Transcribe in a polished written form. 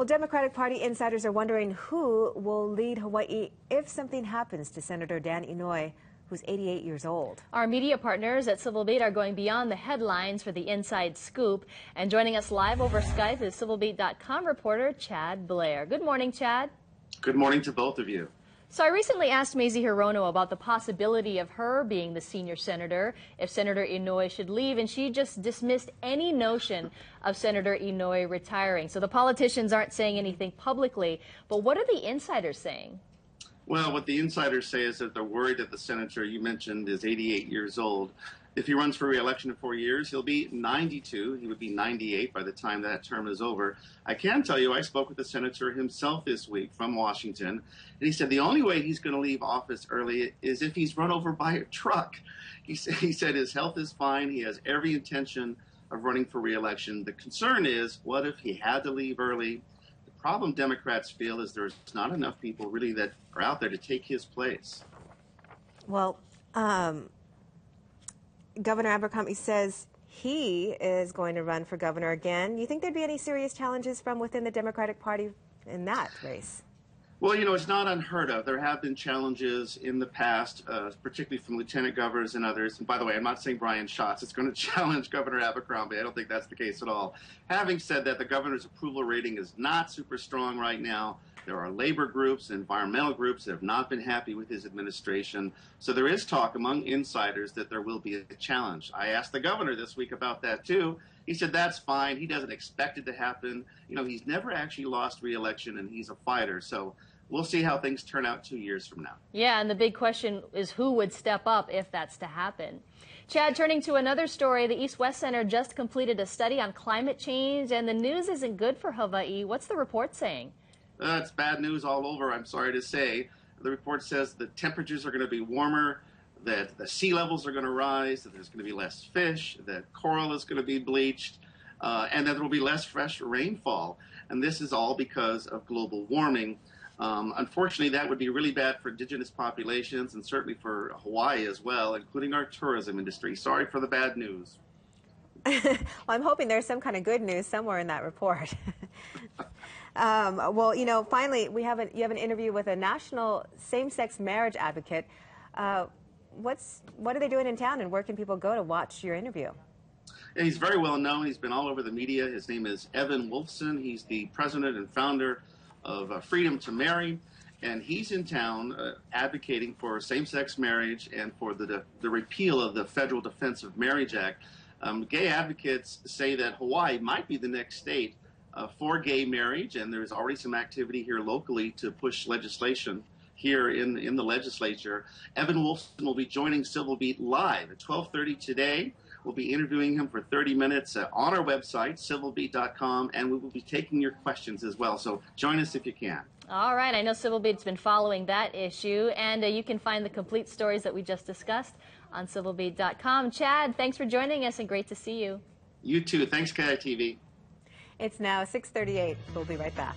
Well, Democratic Party insiders are wondering who will lead Hawaii if something happens to Senator Dan Inouye, who's 88 years old. Our media partners at Civil Beat are going beyond the headlines for the inside scoop. And joining us live over Skype is civilbeat.com reporter Chad Blair. Good morning, Chad. Good morning to both of you. So I recently asked Mazie Hirono about the possibility of her being the senior senator if Senator Inouye should leave, and she just dismissed any notion of Senator Inouye retiring. So the politicians aren't saying anything publicly, but what are the insiders saying? Well, what the insiders say is that they're worried that the senator you mentioned is 88 years old. If he runs for re-election in 4 years, he'll be 92. He would be 98 by the time that term is over. I can tell you, I spoke with the senator himself this week from Washington, and he said the only way he's going to leave office early is if he's run over by a truck. He said his health is fine. He has every intention of running for re-election. The concern is, what if he had to leave early? The problem Democrats feel is there's not enough people really that are out there to take his place. Well, Governor Abercrombie says he is going to run for governor again. You think there'd be any serious challenges from within the Democratic Party in that race? Well, you know, it's not unheard of. There have been challenges in the past, particularly from lieutenant governors and others. And by the way, I'm not saying Brian Schatz is going to challenge Governor Abercrombie. I don't think that's the case at all. Having said that, the governor's approval rating is not super strong right now. There are labor groups, environmental groups that have not been happy with his administration. So there is talk among insiders that there will be a challenge. I asked the governor this week about that, too. He said that's fine. He doesn't expect it to happen. You know, he's never actually lost re-election, and he's a fighter. So we'll see how things turn out 2 years from now. Yeah, and the big question is who would step up if that's to happen. Chad, turning to another story, the East-West Center just completed a study on climate change, and the news isn't good for Hawaii. What's the report saying? It's bad news all over, I'm sorry to say. The report says the temperatures are going to be warmer, that the sea levels are going to rise, that there's going to be less fish, that coral is going to be bleached, and that there will be less fresh rainfall. And this is all because of global warming. Unfortunately, that would be really bad for indigenous populations and certainly for Hawaii as well, including our tourism industry. Sorry for the bad news. Well, I'm hoping there's some kind of good news somewhere in that report. Well, you know, finally, you have an interview with a national same-sex marriage advocate. What are they doing in town, and where can people go to watch your interview? Yeah, he's very well known. He's been all over the media. His name is Evan Wolfson. He's the president and founder of Freedom to Marry, and he's in town advocating for same-sex marriage and for the repeal of the Federal Defense of Marriage Act. Gay advocates say that Hawaii might be the next state for gay marriage, and there's already some activity here locally to push legislation here in the legislature. Evan Wolfson will be joining Civil Beat live at 12:30 today. We'll be interviewing him for 30 minutes on our website, civilbeat.com, and we will be taking your questions as well. So join us if you can. All right. I know Civil Beat's been following that issue, and you can find the complete stories that we just discussed on civilbeat.com. Chad, thanks for joining us, and great to see you. You too. Thanks, KITV. It's now 6:38. We'll be right back.